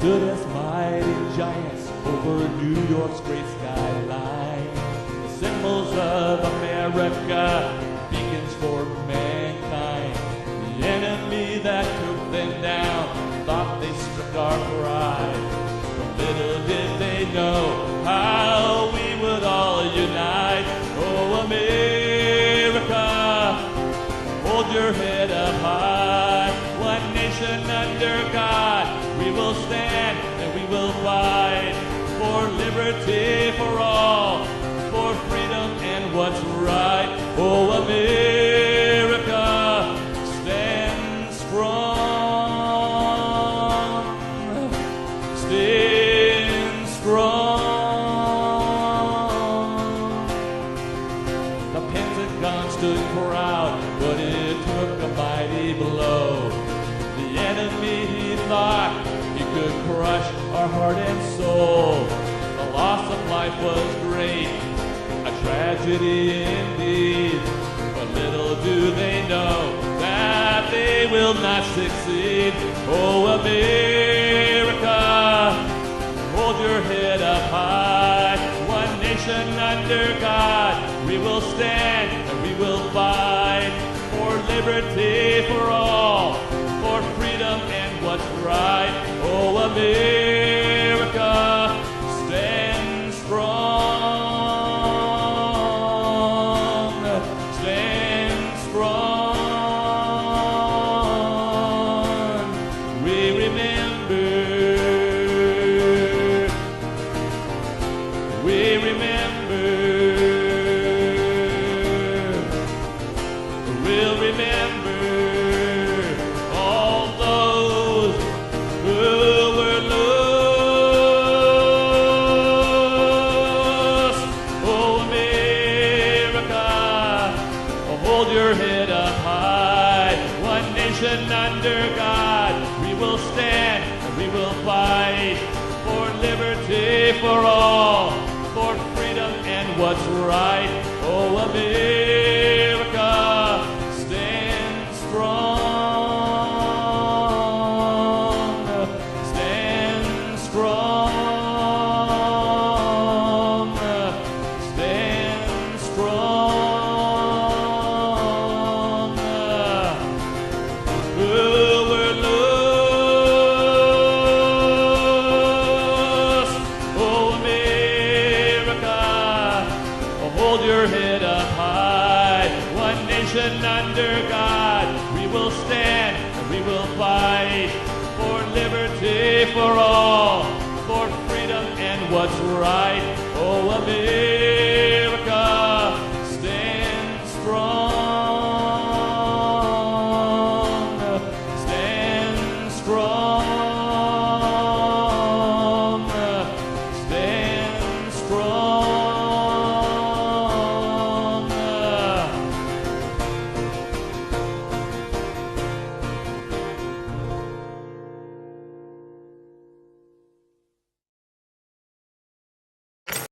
stood as mighty giants over New York's great skyline. The symbols of America, beacons for mankind. The enemy that took them down thought they stripped our pride. But little did they know how we would all unite. Oh, America, hold your head up high. One nation under God, we will stand and we will fight for liberty for all, for freedom and what's right. Oh, America, stand strong, stand strong. The Pentagon stood proud, but it took a mighty blow. The enemy, he thought he could crush our heart and soul. The loss of life was great, a tragedy indeed. But little do they know that they will not succeed. Oh, America, hold your head up high. One nation under God, we will stand and we will fight for liberty for all, for freedom and what's right. Oh, America, stand strong, stand strong. We remember, we remember, we'll remember all those who were lost. Oh, America, hold your head up high. One nation under God, we will stand and we will fight for liberty for all, for freedom and what's right. Oh, America, stand strong, stand strong, stand strong. Who were lost. Oh, America, hold your head up high. One nation under God, we will stand and we will fight for liberty for all, for freedom and what's right. Oh, America.